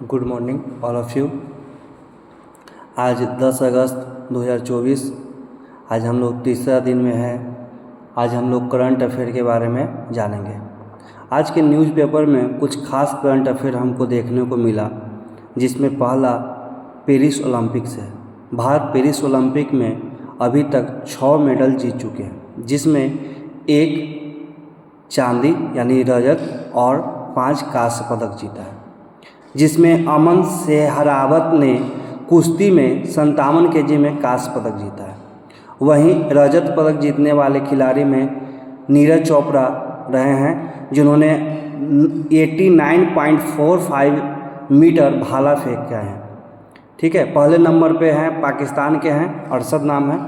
Good morning all of you. आज 10 अगस्त 2024। आज हम लोग तीसरा दिन में हैं। आज हम लोग करंट अफेयर के बारे में जानेंगे। आज के न्यूज़पेपर में कुछ खास करंट अफेयर हमको देखने को मिला, जिसमें पहला पेरिस ओलंपिक्स है। भारत पेरिस ओलंपिक में अभी तक 6 मेडल जीत चुके हैं, जिसमें एक चांदी यानी रजत और 5 कांस्य पदक जीता है, जिसमें अमन सेहरावत ने कुश्ती में 57 केजी में कांस्य पदक जीता है। वहीं रजत पदक जीतने वाले खिलाड़ी में नीरज चोपड़ा रहे हैं, जिन्होंने 89.45 मीटर भाला फेंक के आए हैं। ठीक है, पहले नंबर पे हैं पाकिस्तान के हैं, अरशद नाम है।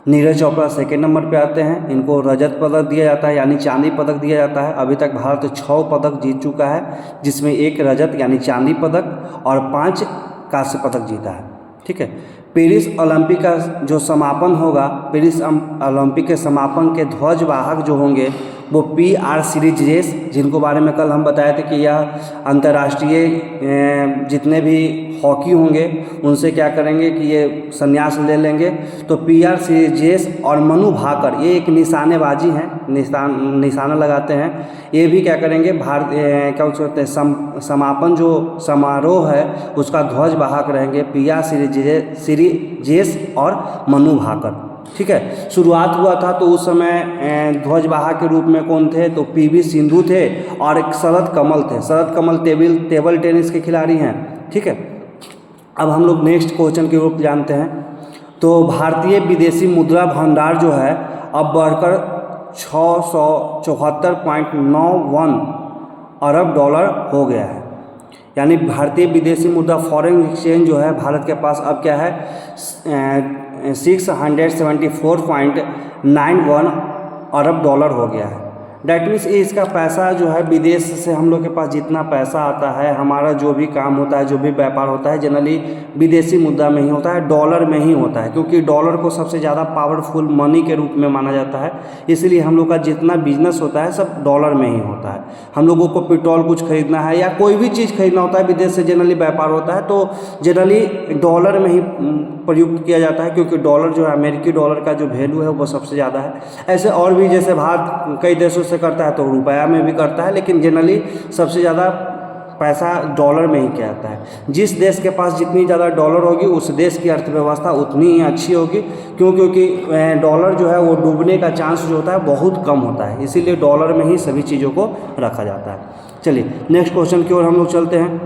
नीरज चोपड़ा सेकेंड नंबर पे आते हैं। इनको रजत पदक दिया जाता है यानी चांदी पदक दिया जाता है। अभी तक भारत 6 पदक जीत चुका है, जिसमें एक रजत यानी चांदी पदक और 5 कांस्य पदक जीता है। ठीक है, पेरिस ओलंपिक का जो समापन होगा, पेरिस ओलंपिक के समापन के ध्वजवाहक जो होंगे वो PR सीरीज, जिनको बारे में कल हम बताए थे कि यह अंतर्राष्ट्रीय जितने भी हॉकी होंगे उनसे क्या करेंगे कि ये संन्यास ले लेंगे। तो PR सीरीज और मनु भाकर, ये एक निशानेबाजी हैं, निशाना लगाते हैं। ये भी क्या करेंगे, भारत क्या बोलते हैं, समापन जो समारोह है उसका ध्वजवाहक रहेंगे PR सीरीज और मनु भाकर। ठीक है, शुरुआत हुआ था तो उस समय ध्वजवाहक के रूप में कौन थे, तो PV सिंधु थे और एक शरद कमल थे। शरद कमल टेबल टेनिस के खिलाड़ी हैं। ठीक है, अब हम लोग नेक्स्ट क्वेश्चन के रूप जानते हैं। तो भारतीय विदेशी मुद्रा भंडार जो है अब बढ़कर 674.91 अरब डॉलर हो गया है। यानी भारतीय विदेशी मुद्रा फॉरेन एक्सचेंज जो है भारत के पास अब क्या है, 674.91 अरब डॉलर हो गया है। डैट मीन्स इसका पैसा जो है विदेश से हम लोग के पास जितना पैसा आता है, हमारा जो भी काम होता है, जो भी व्यापार होता है, जनरली विदेशी मुद्रा में ही होता है, डॉलर में ही होता है, क्योंकि डॉलर को सबसे ज़्यादा पावरफुल मनी के रूप में माना जाता है। इसलिए हम लोग का जितना बिजनेस होता है सब डॉलर में ही होता है। हम लोगों को पेट्रोल कुछ खरीदना है या कोई भी चीज़ खरीदना होता है, विदेश से जनरली व्यापार होता है तो जनरली डॉलर में ही प्रयुक्त किया जाता है, क्योंकि डॉलर जो है, अमेरिकी डॉलर का जो वैल्यू है वो सबसे ज़्यादा है। ऐसे और भी जैसे भारत कई देशों से करता है तो रुपया में भी करता है, लेकिन जनरली सबसे ज़्यादा पैसा डॉलर में ही किया जाता है। जिस देश के पास जितनी ज़्यादा डॉलर होगी उस देश की अर्थव्यवस्था उतनी ही अच्छी होगी, क्योंकि डॉलर जो है वो डूबने का चांस जो होता है बहुत कम होता है। इसीलिए डॉलर में ही सभी चीज़ों को रखा जाता है। चलिए नेक्स्ट क्वेश्चन की ओर हम लोग चलते हैं।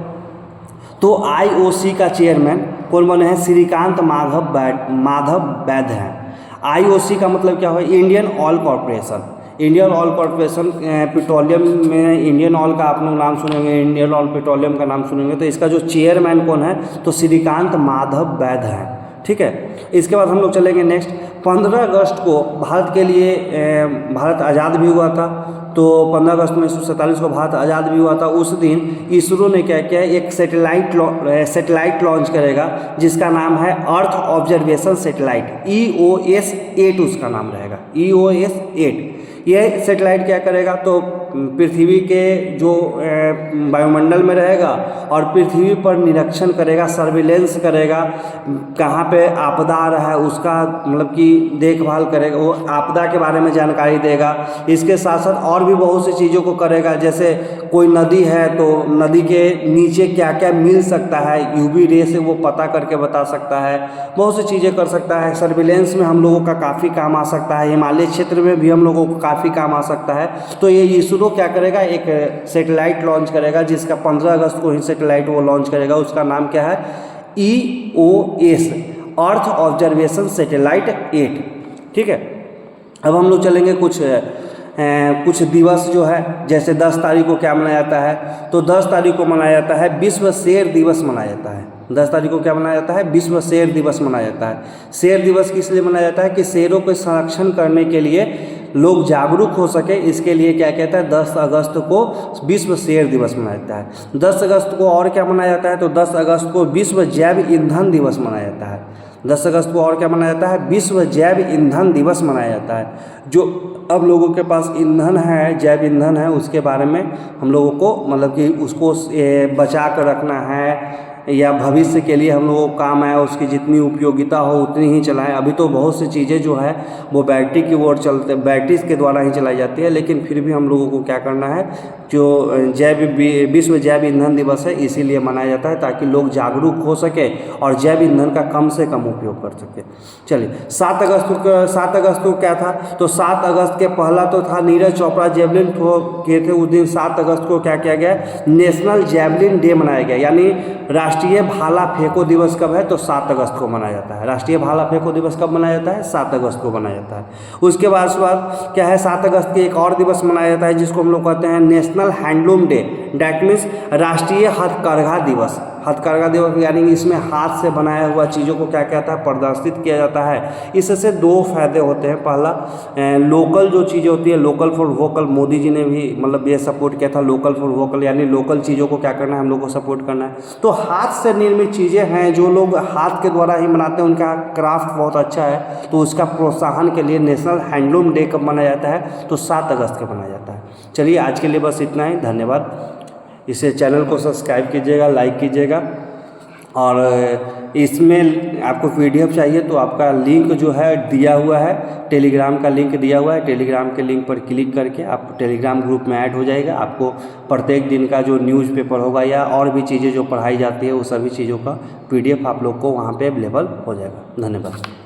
तो IOC का चेयरमैन कौन बने हैं, श्रीकांत माधव वैद हैं। IOC का मतलब क्या है, Indian oil corporation. Indian oil corporation petroleum में इंडियन ऑयल का आप लोग नाम सुनेंगे, इंडियन ऑयल पेट्रोलियम का नाम सुनेंगे। तो इसका जो चेयरमैन कौन है, तो श्रीकांत माधव वैद हैं। ठीक है, इसके बाद हम लोग चलेंगे नेक्स्ट। 15 अगस्त को भारत के लिए भारत आज़ाद भी हुआ था। तो 15 अगस्त 1947 को भारत आज़ाद भी हुआ था। उस दिन इसरो ने क्या किया, एक सैटेलाइट लॉन्च करेगा जिसका नाम है अर्थ ऑब्जर्वेशन सैटेलाइट, EOS-8 उसका नाम रहेगा, EOS-8। यह सैटेलाइट क्या करेगा, तो पृथ्वी के जो वायुमंडल में रहेगा और पृथ्वी पर निरीक्षण करेगा, सर्विलेंस करेगा, कहाँ पे आपदा आ रहा है उसका मतलब कि देखभाल करेगा, वो आपदा के बारे में जानकारी देगा। इसके साथ साथ और भी बहुत सी चीज़ों को करेगा, जैसे कोई नदी है तो नदी के नीचे क्या क्या मिल सकता है, UV रे से वो पता करके बता सकता है, बहुत सी चीज़ें कर सकता है। सर्विलेंस में हम लोगों का काफ़ी काम आ सकता है, हिमालय क्षेत्र में भी हम लोगों को काफ़ी काम आ सकता है। तो ये इसरो क्या करेगा, एक सैटेलाइट लॉन्च करेगा, जिसका 15 अगस्त को ही सैटेलाइट वो लॉन्च करेगा। उसका नाम क्या है, EOS अर्थ ऑब्जर्वेशन सैटेलाइट 8। ठीक है, अब हम लोग चलेंगे कुछ दिवस जो है, जैसे 10 तारीख को क्या मनाया जाता है, तो 10 तारीख को मनाया जाता है विश्व शेर दिवस मनाया जाता है। 10 तारीख को क्या मनाया जाता है, विश्व शेर दिवस मनाया जाता है। शेर दिवस किस लिए मनाया जाता है, कि शेरों के संरक्षण करने के लिए लोग जागरूक हो सके, इसके लिए क्या कहता है, 10 अगस्त को विश्व शेर दिवस मनाया जाता है। 10 अगस्त को और क्या मनाया जाता है, तो 10 अगस्त को विश्व जैव ईंधन दिवस मनाया जाता है। 10 अगस्त को और क्या मनाया जाता है, विश्व जैव ईंधन दिवस मनाया जाता है। जो अब लोगों के पास ईंधन है, जैव ईंधन है, उसके बारे में हम लोगों को मतलब कि उसको बचा कर रखना है या भविष्य के लिए हम लोगों को काम आए, उसकी जितनी उपयोगिता हो उतनी ही चलाएं। अभी तो बहुत सी चीज़ें जो है वो बैटरी की ओर चलते, बैटरी के द्वारा ही चलाई जाती है, लेकिन फिर भी हम लोगों को क्या करना है, जो विश्व जैव ईंधन दिवस है इसीलिए मनाया जाता है ताकि लोग जागरूक हो सके और जैव ईंधन का कम से कम उपयोग कर सके। चलिए 7 अगस्त को क्या था, तो 7 अगस्त के पहला तो था नीरज चोपड़ा जेवलिन थ्रो किए थे उस दिन। 7 अगस्त को क्या किया गया, नेशनल जेवलिन डे मनाया गया, यानी राष्ट्रीय भाला फेंको दिवस कब है, तो 7 अगस्त को मनाया जाता है। राष्ट्रीय भाला फेंको दिवस कब मनाया जाता है, 7 अगस्त को मनाया जाता है। उसके बाद क्या है, 7 अगस्त के एक और दिवस मनाया जाता है जिसको हम लोग कहते हैं national handloom day, that means राष्ट्रीय हथकरघा दिवस। हथकरघा दिवस यानी इसमें हाथ से बनाया हुआ चीज़ों को क्या कहता है, प्रदर्शित किया जाता है। इससे 2 फायदे होते हैं। पहला, लोकल जो चीज़ें होती है, local for vocal, Modi ji ने भी मतलब ये सपोर्ट किया था, लोकल फॉर वोकल, यानी लोकल चीज़ों को क्या करना है, हम लोग को सपोर्ट करना है। तो हाथ से निर्मित चीज़ें हैं, जो लोग हाथ के द्वारा ही बनाते हैं, उनका क्राफ्ट बहुत अच्छा है, तो उसका प्रोत्साहन के लिए नेशनल हैंडलूम डे कब मनाया जाता है, तो 7 अगस्त को मनाया जाता है। चलिए आज के लिए बस इतना ही, धन्यवाद। इसे चैनल को सब्सक्राइब कीजिएगा, लाइक कीजिएगा, और इसमें आपको PDF चाहिए तो आपका लिंक जो है दिया हुआ है, टेलीग्राम का लिंक दिया हुआ है। टेलीग्राम के लिंक पर क्लिक करके आप टेलीग्राम ग्रुप में ऐड हो जाएगा। आपको प्रत्येक दिन का जो न्यूज़पेपर होगा या और भी चीज़ें जो पढ़ाई जाती है, वो सभी चीज़ों का PDF आप लोग को वहाँ पे अवेलेबल हो जाएगा। धन्यवाद।